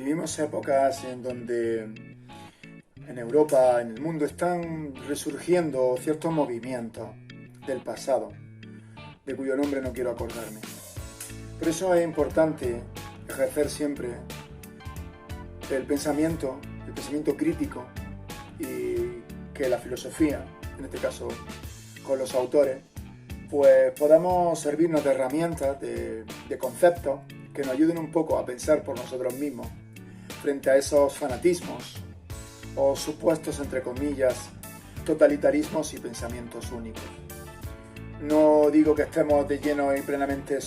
Vivimos épocas en donde en Europa, en el mundo, están resurgiendo ciertos movimientos del pasado, de cuyo nombre no quiero acordarme. Por eso es importante ejercer siempre el pensamiento crítico y que la filosofía, en este caso con los autores, pues podamos servirnos de herramientas, de conceptos que nos ayuden un poco a pensar por nosotros mismos frente a esos fanatismos o supuestos, entre comillas, totalitarismos y pensamientos únicos. No digo que estemos de lleno y plenamente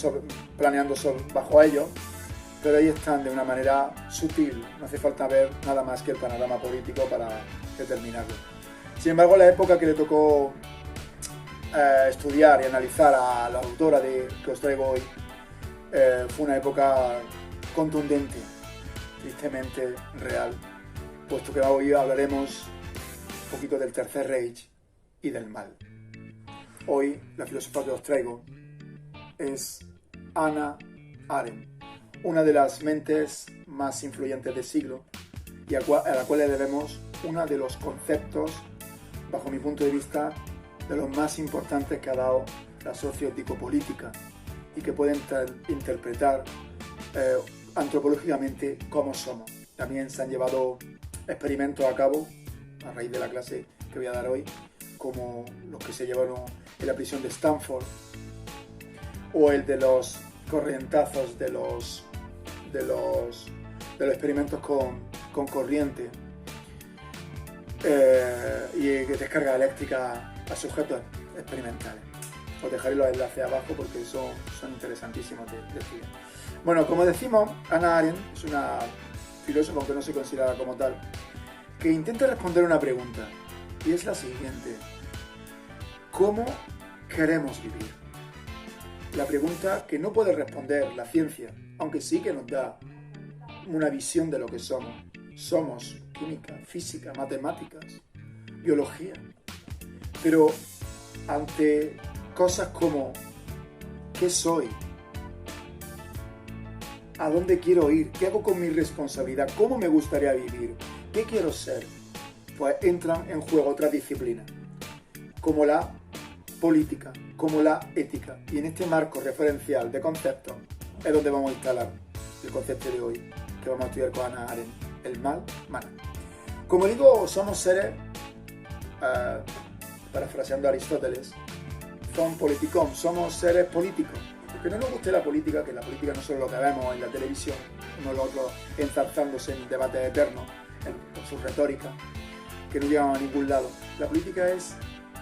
planeando bajo ellos, pero ahí están de una manera sutil. No hace falta ver nada más que el panorama político para determinarlo. Sin embargo, la época que le tocó estudiar y analizar a la autora que os traigo hoy fue una época contundente, tristemente real, puesto que hoy hablaremos un poquito del Tercer Reich y del mal. Hoy la filósofa que os traigo es Hannah Arendt, una de las mentes más influyentes del siglo y a la cual le debemos uno de los conceptos, bajo mi punto de vista, de los más importantes que ha dado la socioético-política y que pueden interpretar antropológicamente cómo somos. También se han llevado experimentos a cabo a raíz de la clase que voy a dar hoy, como los que se llevaron en la prisión de Stanford o el de los corrientazos de los experimentos con corriente y descarga eléctrica a sujetos experimentales. Os dejaré los enlaces abajo porque son interesantísimos de estudiar. Bueno, como decimos, Hannah Arendt es una filósofa, aunque no se considera como tal, que intenta responder una pregunta, y es la siguiente: ¿cómo queremos vivir? La pregunta que no puede responder la ciencia, aunque sí que nos da una visión de lo que somos. Somos química, física, matemáticas, biología. Pero ante cosas como ¿qué soy? ¿A dónde quiero ir? ¿Qué hago con mi responsabilidad? ¿Cómo me gustaría vivir? ¿Qué quiero ser? Pues entran en juego otras disciplinas, como la política, como la ética. Y en este marco referencial de conceptos es donde vamos a instalar el concepto de hoy, que vamos a estudiar con Hannah Arendt: el mal. Como digo, somos seres, parafraseando a Aristóteles, son politikon, somos seres políticos. Que no nos guste la política, que la política no solo lo que vemos en la televisión, uno los otros enzarzándose en debates eternos, con su retórica, que no llevan a ningún lado. La política es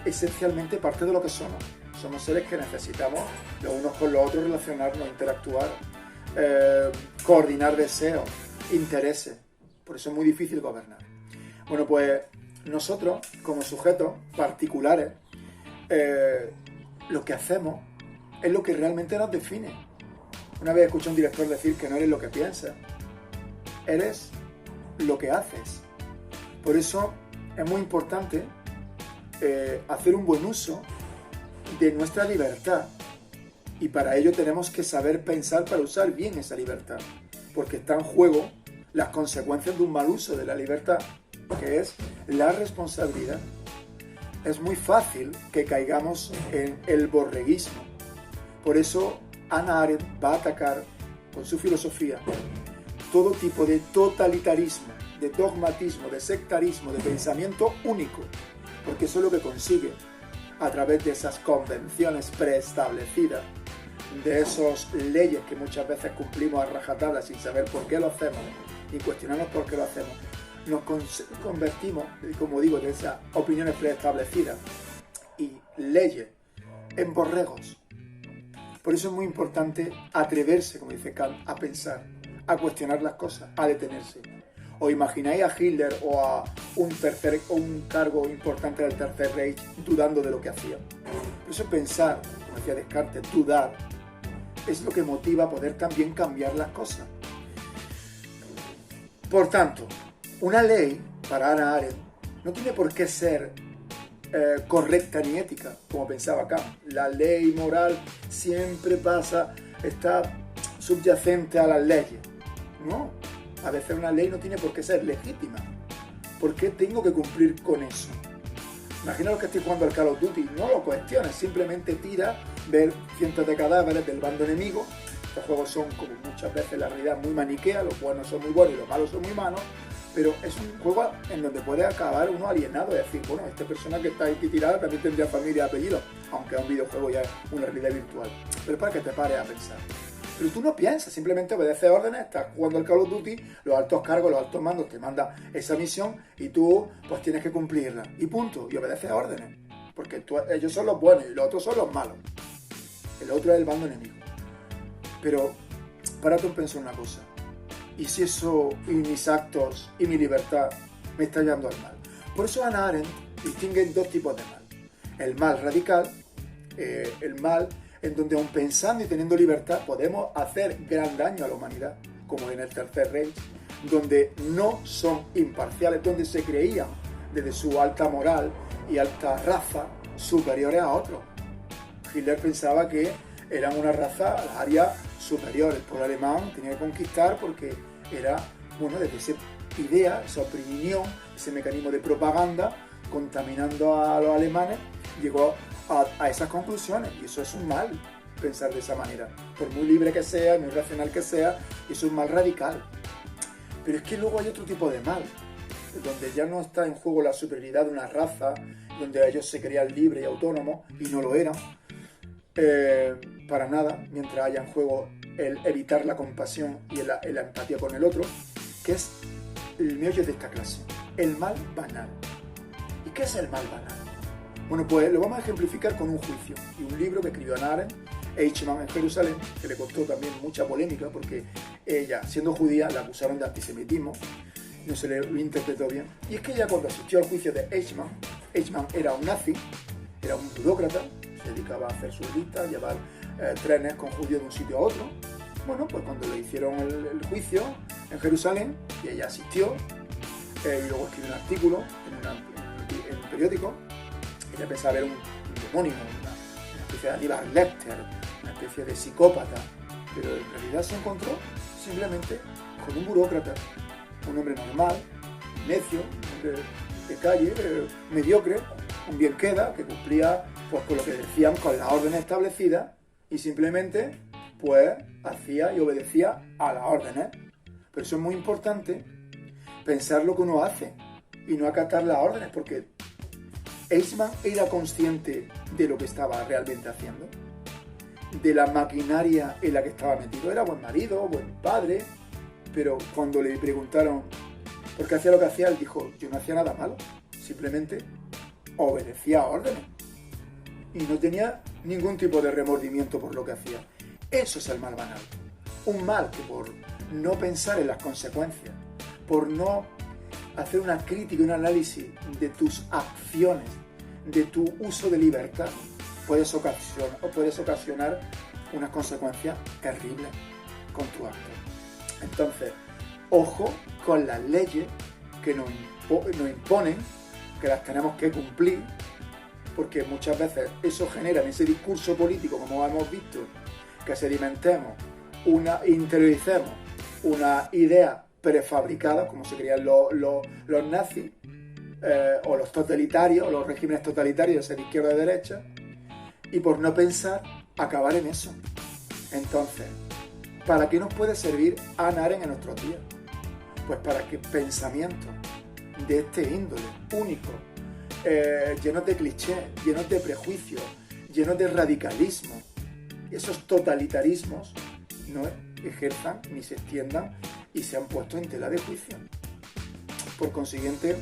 esencialmente parte de lo que somos. Somos seres que necesitamos los unos con los otros relacionarnos, interactuar, coordinar deseos, intereses. Por eso es muy difícil gobernar. Bueno, pues nosotros, como sujetos particulares, lo que hacemos es lo que realmente nos define. Una vez escuché a un director decir que no eres lo que piensas, eres lo que haces. Por eso es muy importante hacer un buen uso de nuestra libertad, y para ello tenemos que saber pensar para usar bien esa libertad, porque está en juego las consecuencias de un mal uso de la libertad, que es la responsabilidad. Es muy fácil que caigamos en el borreguismo. Por eso Hannah Arendt va a atacar con su filosofía todo tipo de totalitarismo, de dogmatismo, de sectarismo, de pensamiento único, porque eso es lo que consigue a través de esas convenciones preestablecidas, de esas leyes que muchas veces cumplimos a rajatabla sin saber por qué lo hacemos y cuestionarnos por qué lo hacemos. Nos convertimos, como digo, de esas opiniones preestablecidas y leyes en borregos. Por eso es muy importante atreverse, como dice Kant, a pensar, a cuestionar las cosas, a detenerse. ¿Os imagináis a Hitler o a un cargo importante del Tercer Reich dudando de lo que hacía? Por eso pensar, como decía Descartes, dudar, es lo que motiva a poder también cambiar las cosas. Por tanto, una ley, para Hannah Arendt, no tiene por qué ser correcta ni ética, como pensaba Kant. La ley moral siempre está subyacente a las leyes. No, A veces una ley no tiene por qué ser legítima. ¿Por qué tengo que cumplir con eso? Imaginaos que estoy jugando al Call of Duty, no lo cuestiones, simplemente tira, ver cientos de cadáveres del bando enemigo. Estos juegos son, como muchas veces, la realidad muy maniquea, los buenos son muy buenos y los malos son muy malos, pero es un juego en donde puede acabar uno alienado y decir, bueno, esta persona que está aquí tirada también tendría familia y apellido, aunque es un videojuego ya es una realidad virtual. Pero es para que te pares a pensar. Pero tú no piensas, simplemente obedeces órdenes, estás jugando al Call of Duty, los altos cargos, los altos mandos te mandan esa misión y tú pues tienes que cumplirla. Y punto, y obedeces órdenes. Porque ellos son los buenos y los otros son los malos. El otro es el bando enemigo. Pero párate en pensar una cosa. ¿Y si eso y mis actos y mi libertad me está llevando al mal? Por eso Hannah Arendt distingue dos tipos de mal. El mal radical, el mal en donde aun pensando y teniendo libertad podemos hacer gran daño a la humanidad, como en el Tercer Reich, donde no son imparciales, donde se creían desde su alta moral y alta raza superiores a otros. Hitler pensaba que eran una raza a las áreas superiores. El pueblo alemán tenía que conquistar porque era, bueno, desde esa idea, esa opinión, ese mecanismo de propaganda, contaminando a los alemanes, llegó a esas conclusiones, y eso es un mal, pensar de esa manera, por muy libre que sea, muy racional que sea, eso es un mal radical. Pero es que luego hay otro tipo de mal, donde ya no está en juego la superioridad de una raza, donde ellos se creían libres y autónomos, y no lo eran, para nada, mientras haya en juego el evitar la compasión y la empatía con el otro, que es el meollo de esta clase, el mal banal. ¿Y qué es el mal banal? Bueno, pues lo vamos a ejemplificar con un juicio y un libro que escribió Hannah Arendt, Eichmann en Jerusalén, que le costó también mucha polémica porque ella, siendo judía, la acusaron de antisemitismo, no se le interpretó bien. Y es que ella, cuando asistió al juicio de Eichmann, Eichmann era un nazi, era un burócrata, se dedicaba a hacer sus listas, llevar trenes con judíos de un sitio a otro. Bueno, pues cuando le hicieron el juicio en Jerusalén, y ella asistió, y luego escribió un artículo en un periódico. Ella pensaba ver un demonio, una especie de Aníbal Lecter, una especie de psicópata, pero en realidad se encontró simplemente con un burócrata, un hombre normal, necio, un hombre de calle, mediocre, un bien queda, que cumplía pues con lo que decían, con las órdenes establecidas, y simplemente pues hacía y obedecía a las órdenes. Pero eso es muy importante, pensar lo que uno hace y no acatar las órdenes, porque Eichmann era consciente de lo que estaba realmente haciendo, de la maquinaria en la que estaba metido. Era buen marido, buen padre, pero cuando le preguntaron por qué hacía lo que hacía, él dijo, yo no hacía nada malo, simplemente obedecía órdenes y no tenía ningún tipo de remordimiento por lo que hacía. Eso es el mal banal. Un mal que por no pensar en las consecuencias, por no hacer una crítica y un análisis de tus acciones, de tu uso de libertad, puedes ocasionar unas consecuencias terribles con tu acto. Entonces, ojo con las leyes que nos imponen, que las tenemos que cumplir, porque muchas veces eso genera en ese discurso político, como hemos visto, que sedimentemos, interioricemos una idea prefabricada, como se creían los nazis, o los totalitarios, o los regímenes totalitarios, ya sea de izquierda o de derecha, y por no pensar, acabar en eso. Entonces, ¿para qué nos puede servir Hannah Arendt en nuestros días? Pues para que pensamientos de este índole, únicos, llenos de clichés, llenos de prejuicios, llenos de radicalismo, esos totalitarismos no ejerzan ni se extiendan y se han puesto en tela de juicio. Por consiguiente,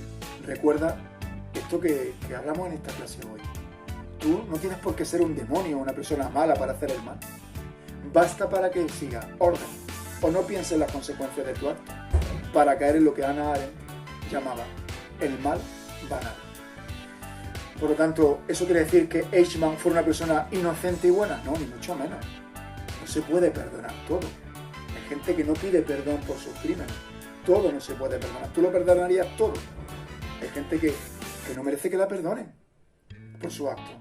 recuerda esto que hablamos en esta clase hoy. Tú no tienes por qué ser un demonio o una persona mala para hacer el mal. Basta para que sigas orden o no pienses en las consecuencias de tu acto para caer en lo que Hannah Arendt llamaba el mal banal. Por lo tanto, ¿eso quiere decir que Eichmann fue una persona inocente y buena? No, ni mucho menos. No se puede perdonar todo. Hay gente que no pide perdón por sus crímenes. Todo no se puede perdonar. Tú lo perdonarías todo. Hay gente que no merece que la perdonen por su acto.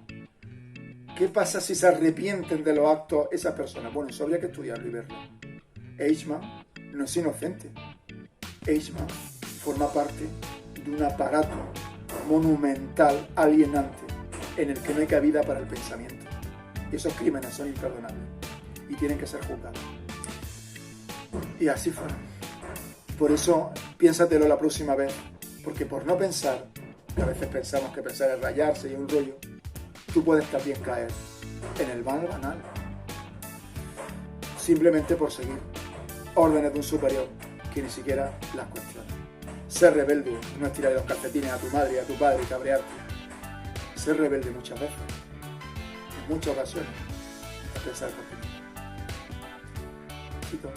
¿Qué pasa si se arrepienten de los actos esas personas? Bueno, eso habría que estudiarlo y verlo. Eichmann no es inocente. Eichmann forma parte de un aparato monumental, alienante, en el que no hay cabida para el pensamiento. Y esos crímenes son imperdonables y tienen que ser juzgados. Y así fue. Por eso, piénsatelo la próxima vez, porque por no pensar, que a veces pensamos que pensar es rayarse y un rollo, tú puedes también caer en el mal banal, simplemente por seguir órdenes de un superior que ni siquiera las cuestiona. Ser rebelde no es tirarle los calcetines a tu madre y a tu padre y cabrearte. Ser rebelde muchas veces, en muchas ocasiones, es pensar por ti mismo. Chicos,